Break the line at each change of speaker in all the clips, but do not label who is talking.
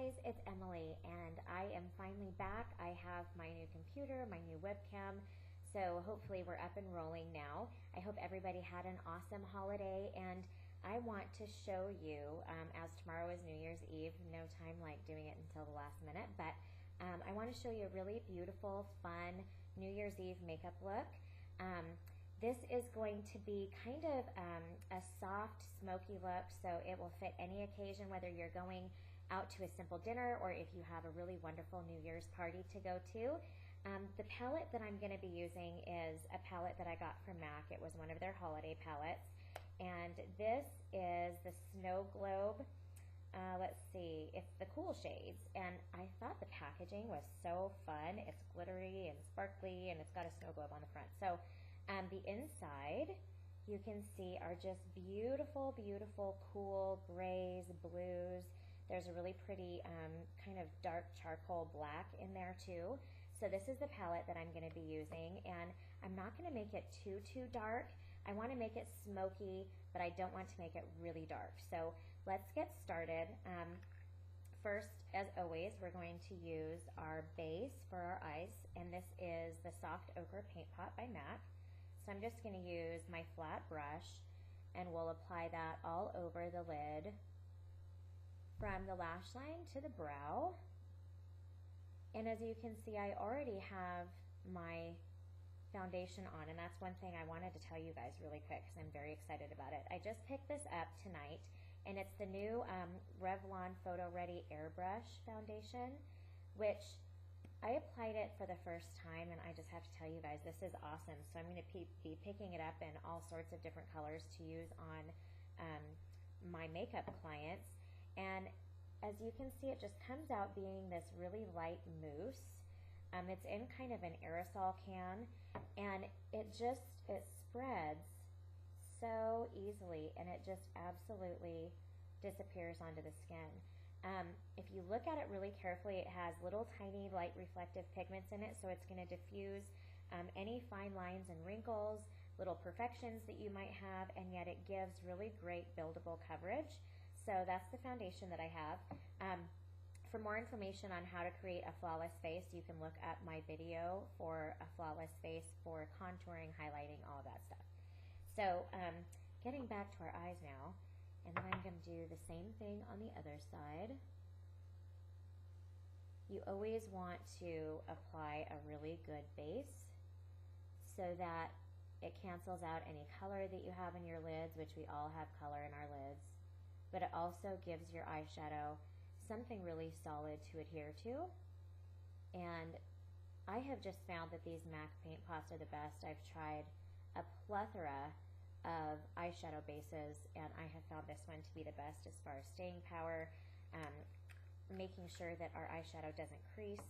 guys, it's Emily, and I am finally back. I have my new computer, my new webcam, so hopefully we're up and rolling now. I hope everybody had an awesome holiday, and I want to show you, as tomorrow is New Year's Eve, no time like doing it until the last minute, but I want to show you a really beautiful, fun New Year's Eve makeup look. This is going to be kind of a soft, smoky look, so it will fit any occasion, whether you're going out to a simple dinner or if you have a really wonderful New Year's party to go to. The palette that I'm going to be using is a palette that I got from MAC. It was one of their holiday palettes, and this is the Snow Globe. Let's see, it's the Cool Shades, and I thought the packaging was so fun. It's glittery and sparkly, and it's got a snow globe on the front. So the inside, you can see, are just beautiful, beautiful, cool grays, blues. There's a really pretty kind of dark charcoal black in there too. So this is the palette that I'm going to be using, and I'm not going to make it too dark. I want to make it smoky, but I don't want to make it really dark. So let's get started. First, as always, we're going to use our base for our eyes, and this is the Soft Ochre Paint Pot by MAC. So I'm just going to use my flat brush, and we'll apply that all over the lid from the lash line to the brow. And as you can see, I already have my foundation on, and that's one thing I wanted to tell you guys really quick because I'm very excited about it. I just picked this up tonight, and it's the new Revlon Photo Ready Airbrush foundation, which I applied it for the first time, and I just have to tell you guys, this is awesome. So I'm going to be picking it up in all sorts of different colors to use on my makeup clients. And as you can see, it just comes out being this really light mousse. It's in kind of an aerosol can, and it spreads so easily, and it just absolutely disappears onto the skin. If you look at it really carefully, it has little tiny light reflective pigments in it, so it's going to diffuse any fine lines and wrinkles, little perfections that you might have, and yet it gives really great buildable coverage. So that's the foundation that I have. For more information on how to create a flawless face, you can look up my video for a flawless face for contouring, highlighting, all of that stuff. So getting back to our eyes now, and then I'm going to do the same thing on the other side. You always want to apply a really good base so that it cancels out any color that you have in your lids, which we all have color in our lids, but it also gives your eyeshadow something really solid to adhere to. And I have just found that these MAC paint pots are the best. I've tried a plethora of eyeshadow bases, and I have found this one to be the best as far as staying power, making sure that our eyeshadow doesn't crease.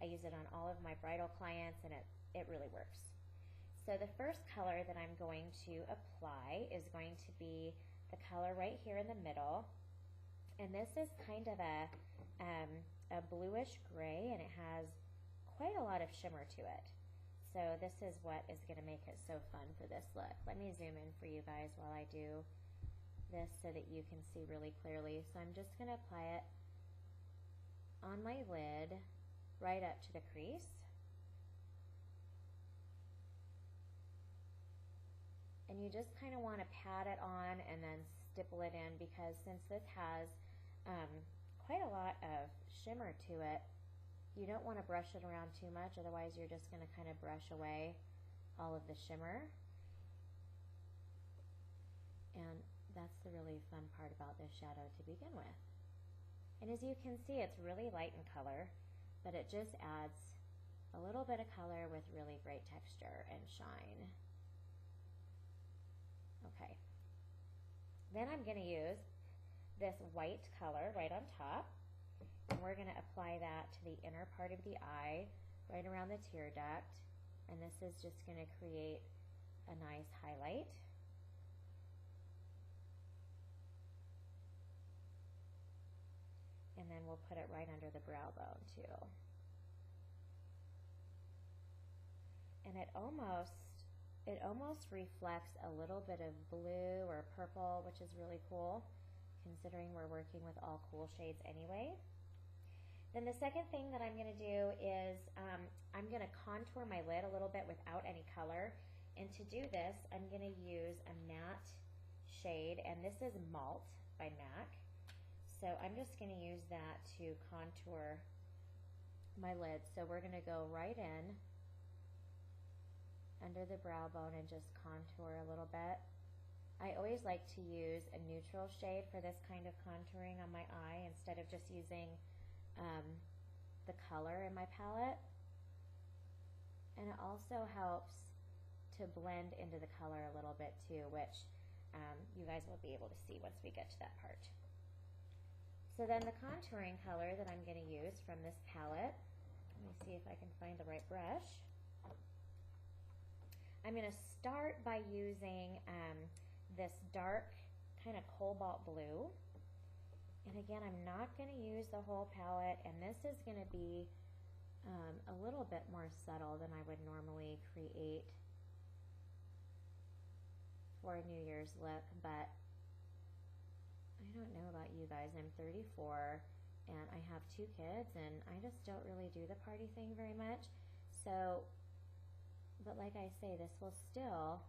I use it on all of my bridal clients, and it really works. So the first color that I'm going to apply is going to be the color right here in the middle, and this is kind of a bluish gray, and it has quite a lot of shimmer to it. So this is what is going to make it so fun for this look. Let me zoom in for you guys while I do this so that you can see really clearly. So I'm just going to apply it on my lid right up to the crease. And you just kind of want to pat it on and then stipple it in, because since this has quite a lot of shimmer to it, you don't want to brush it around too much, otherwise you're just going to kind of brush away all of the shimmer. And that's the really fun part about this shadow to begin with. And as you can see, it's really light in color, but it just adds a little bit of color with really great texture and shine. Okay. Then I'm going to use this white color right on top, and we're going to apply that to the inner part of the eye, right around the tear duct, and this is just going to create a nice highlight. And then we'll put it right under the brow bone too. And it almost reflects a little bit of blue or purple, which is really cool, considering we're working with all cool shades anyway. Then the second thing that I'm going to do is I'm going to contour my lid a little bit without any color. And to do this, I'm going to use a matte shade, and this is Malt by MAC. So I'm just going to use that to contour my lid. So we're going to go right in under the brow bone and just contour a little bit. I always like to use a neutral shade for this kind of contouring on my eye instead of just using the color in my palette. And it also helps to blend into the color a little bit too, which you guys will be able to see once we get to that part. So then the contouring color that I'm going to use from this palette, let me see if I can find the right brush. I'm going to start by using this dark kind of cobalt blue. And again, I'm not going to use the whole palette, and this is going to be a little bit more subtle than I would normally create for a New Year's look, but I don't know about you guys. I'm 34 and I have 2 kids, and I just don't really do the party thing very much. So, but like I say, this will still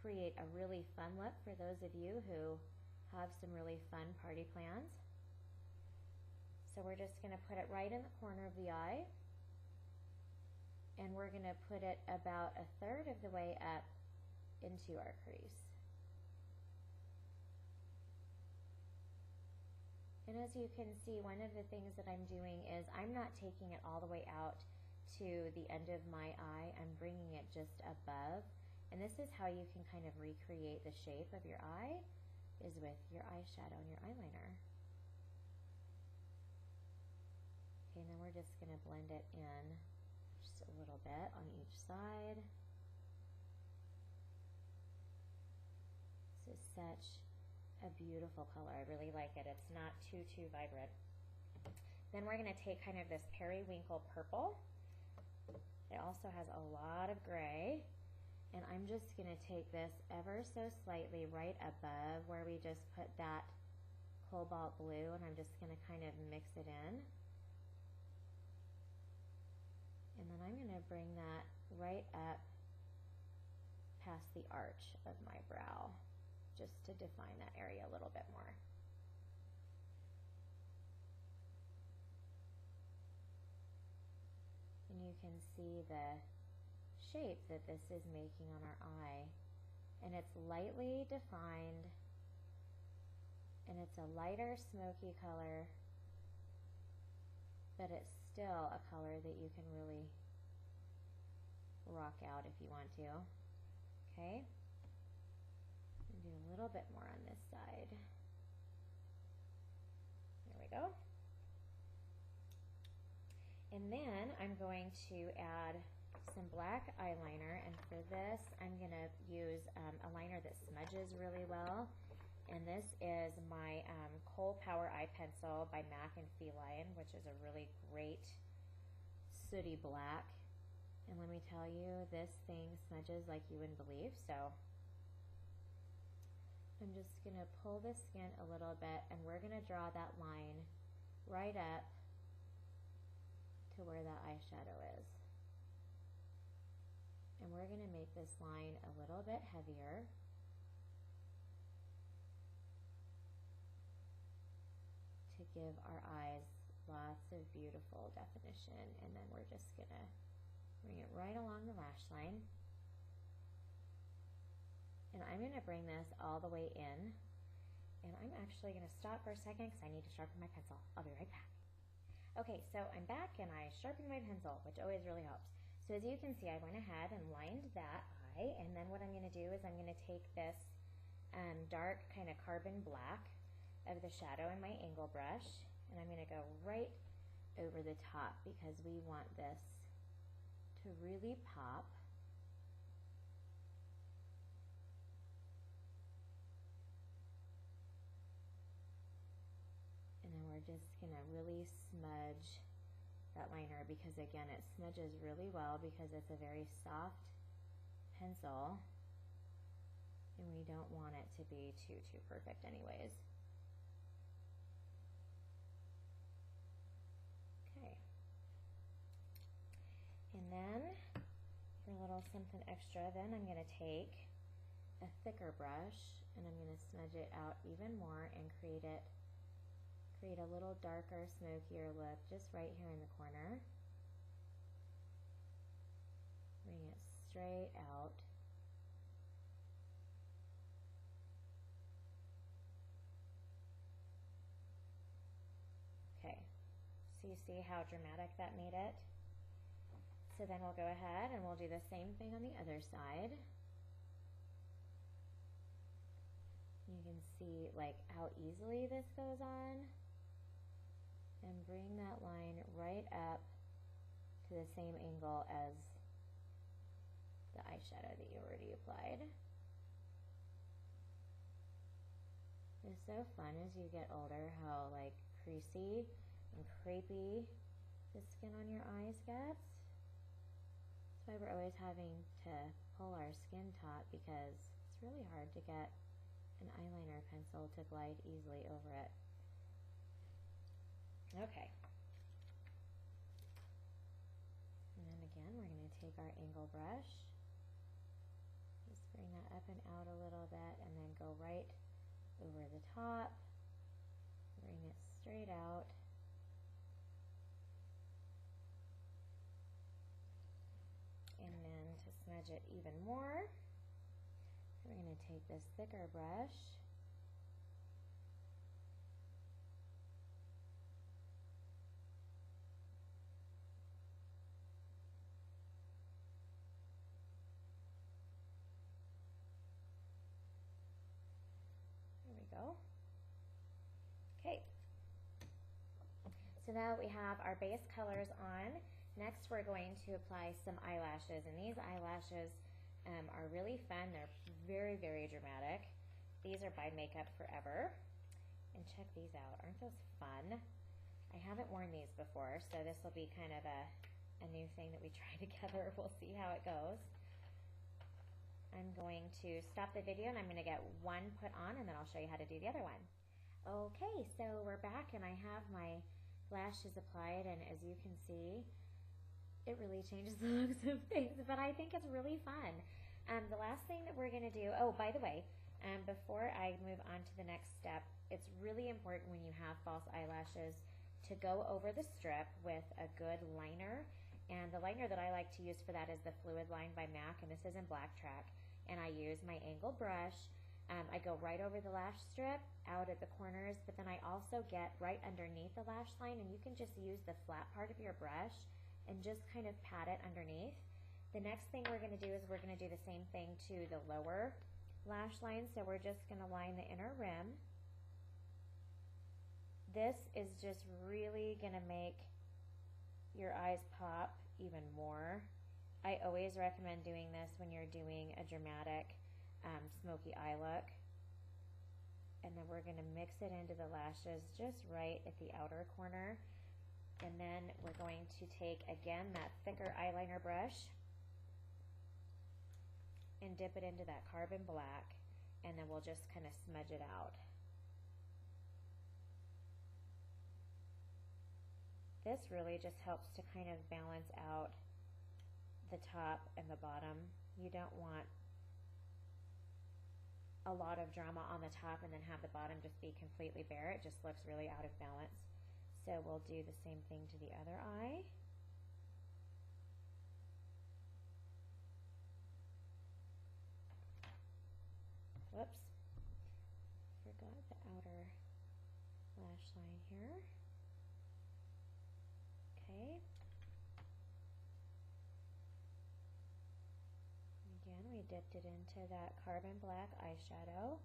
create a really fun look for those of you who have some really fun party plans. So we're just going to put it right in the corner of the eye, and we're going to put it about 1/3 of the way up into our crease. And as you can see, one of the things that I'm doing is I'm not taking it all the way out to the end of my eye. I'm bringing it just above. And this is how you can kind of recreate the shape of your eye, is with your eyeshadow and your eyeliner. Okay, and then we're just going to blend it in just a little bit on each side. This is such a beautiful color. I really like it. It's not too vibrant. Then we're going to take kind of this periwinkle purple. It also has a lot of gray, and I'm just going to take this ever so slightly right above where we just put that cobalt blue, and I'm just going to kind of mix it in. And then I'm going to bring that right up past the arch of my brow, just to define that area a little bit more. And you can see the shape that this is making on our eye. And it's lightly defined, and it's a lighter smoky color, but it's still a color that you can really rock out if you want to. Okay? Do a little bit more on this side. There we go. And then I'm going to add some black eyeliner, and for this I'm going to use a liner that smudges really well. And this is my Kohl Power Eye Pencil by MAC and Feline, which is a really great sooty black. And let me tell you, this thing smudges like you wouldn't believe. So I'm just going to pull the skin a little bit, and we're going to draw that line right up to where that eyeshadow is. And we're going to make this line a little bit heavier. To give our eyes lots of beautiful definition. And then we're just going to bring it right along the lash line. And I'm going to bring this all the way in, and I'm actually going to stop for a second because I need to sharpen my pencil. I'll be right back. Okay, so I'm back and I sharpened my pencil, which always really helps. So as you can see, I went ahead and lined that eye, and then what I'm going to do is I'm going to take this dark kind of carbon black of the shadow in my angle brush, and I'm going to go right over the top because we want this to really pop. Just gonna really smudge that liner, because again, it smudges really well because it's a very soft pencil, and we don't want it to be too perfect anyways. little something extra, then I'm going to take a thicker brush and I'm going to smudge it out even more and create a little darker, smokier look just right here in the corner. Bring it straight out. Okay, so you see how dramatic that made it? So then we'll go ahead and we'll do the same thing on the other side. You can see like how easily this goes on, and bring that line right up to the same angle as the eyeshadow that you already applied. It's so fun as you get older how like creasy and crepey the skin on your eyes gets. That's why we're always having to pull our skin taut, because it's really hard to get an eyeliner pencil to glide easily over it. Okay. And then again, we're going to take our angle brush, just bring that up and out a little bit, and then go right over the top, bring it straight out. And then to smudge it even more, we're going to take this thicker brush go. Okay, so now we have our base colors on. Next we're going to apply some eyelashes, and these eyelashes are really fun. They're very, very dramatic. These are by Makeup Forever, and check these out. Aren't those fun? I haven't worn these before, so this will be kind of a new thing that we try together. We'll see how it goes. I'm going to stop the video and I'm going to get one put on, and then I'll show you how to do the other one. Okay, so we're back and I have my lashes applied, and as you can see, it really changes the looks of things, but I think it's really fun. The last thing that we're going to do, oh, by the way, before I move on to the next step, it's really important when you have false eyelashes to go over the strip with a good liner, and the liner that I like to use for that is the Fluid Line by MAC, and this is in Black Track. And I use my angle brush. I go right over the lash strip, out at the corners, but then I also get right underneath the lash line, and you can just use the flat part of your brush and just kind of pat it underneath. The next thing we're going to do is we're going to do the same thing to the lower lash line, so we're just going to line the inner rim. This is just really going to make your eyes pop even more. I always recommend doing this when you're doing a dramatic smoky eye look. And then we're going to mix it into the lashes just right at the outer corner. And then we're going to take, again, that thicker eyeliner brush and dip it into that carbon black, and then we'll just kind of smudge it out. This really just helps to kind of balance out the top and the bottom. You don't want a lot of drama on the top and then have the bottom just be completely bare. It just looks really out of balance. So we'll do the same thing to the other eye. Whoops, forgot the outer lash line here. Okay. Again, we dipped it into that carbon black eyeshadow,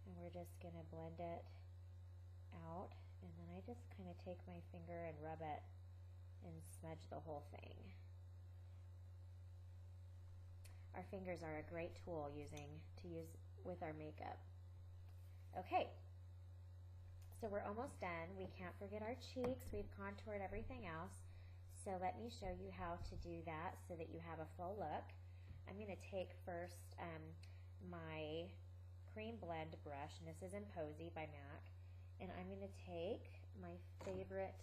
and we're just going to blend it out, and then I just kind of take my finger and rub it and smudge the whole thing. Our fingers are a great tool to use with our makeup. Okay, so we're almost done. We can't forget our cheeks. We've contoured everything else, so let me show you how to do that so that you have a full look. I'm going to take first my cream blend brush, and this is in Posy by MAC, and I'm going to take my favorite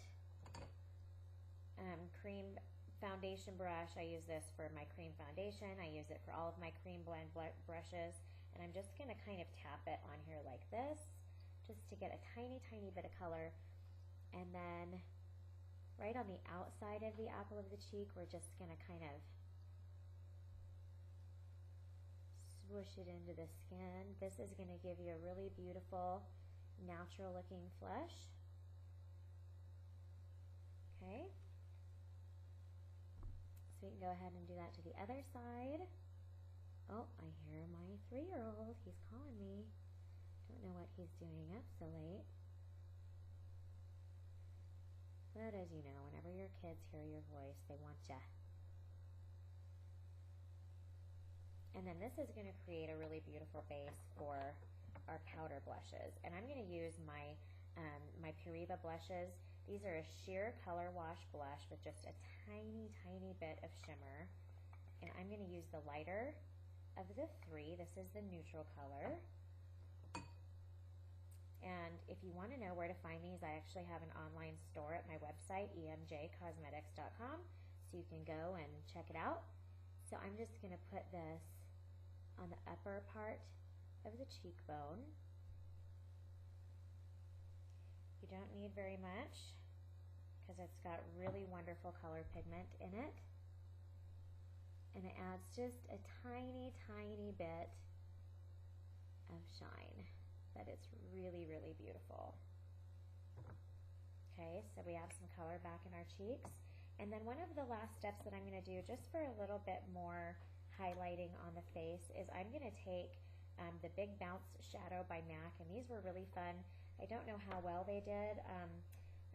cream foundation brush. I use this for my cream foundation. I use it for all of my cream blend brushes. And I'm just going to kind of tap it on here like this, just to get a tiny, tiny bit of color. And then right on the outside of the apple of the cheek, we're just going to kind of swoosh it into the skin. This is going to give you a really beautiful, natural looking flush. Okay. So we can go ahead and do that to the other side. Oh, I hear my 3-year-old. He's calling me. Don't know what he's doing up so late. But as you know, whenever your kids hear your voice, they want ya. And then this is going to create a really beautiful base for our powder blushes. And I'm going to use my my Puriva blushes. These are a sheer color wash blush with just a tiny, tiny bit of shimmer. And I'm going to use the lighter of the 3. This is the neutral color. And if you want to know where to find these, I actually have an online store at my website, emjcosmetics.com, so you can go and check it out. So I'm just going to put this on the upper part of the cheekbone. You don't need very much because it's got really wonderful color pigment in it. And it adds just a tiny, tiny bit of shine, but it's really, really beautiful. Okay, so we have some color back in our cheeks. And then one of the last steps that I'm going to do, just for a little bit more highlighting on the face, is I'm going to take the Big Bounce Shadow by MAC, and these were really fun. I don't know how well they did.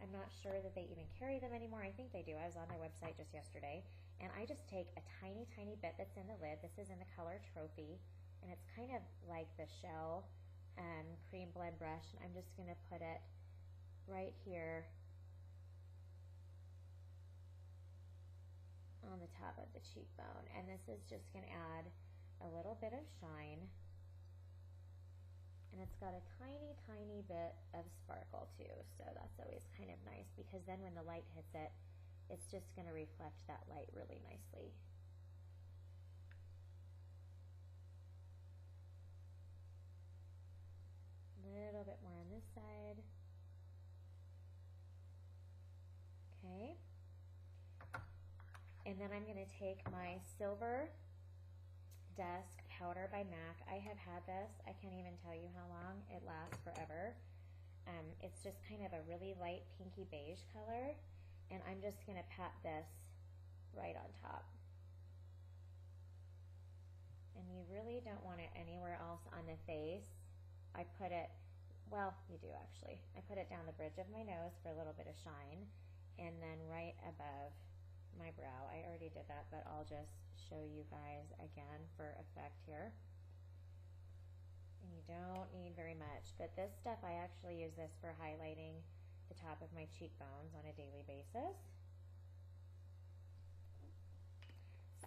I'm not sure that they even carry them anymore. I think they do. I was on their website just yesterday. And I just take a tiny, tiny bit that's in the lid. This is in the color Trophy, and it's kind of like the Shell cream blend brush. And I'm just going to put it right here on the top of the cheekbone. And this is just going to add a little bit of shine. And it's got a tiny, tiny bit of sparkle too. So that's always kind of nice because then when the light hits it, it's just going to reflect that light really nicely. A little bit more on this side. Okay. And then I'm going to take my Silver Dusk Powder by MAC. I have had this. I can't even tell you how long. It lasts forever. It's just kind of a really light pinky beige color. And I'm just going to pat this right on top. And you really don't want it anywhere else on the face. I put it, well, you do actually. I put it down the bridge of my nose for a little bit of shine. And then right above my brow. I already did that, but I'll just show you guys again for effect here. And you don't need very much, but this stuff, I actually use this for highlighting the top of my cheekbones on a daily basis.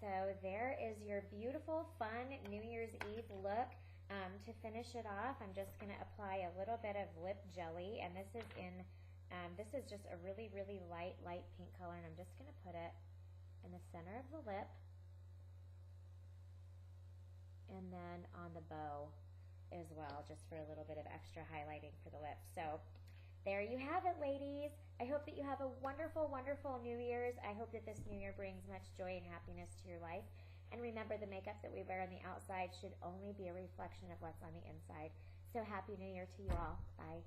So there is your beautiful, fun New Year's Eve look. To finish it off, I'm just going to apply a little bit of lip jelly, and this is just a really, really light pink color, and I'm just going to put it in the center of the lip, and then on the bow as well, just for a little bit of extra highlighting for the lips. So there you have it, ladies. I hope that you have a wonderful, wonderful New Year's. I hope that this New Year brings much joy and happiness to your life. And remember, the makeup that we wear on the outside should only be a reflection of what's on the inside. So happy New Year to you all. Bye.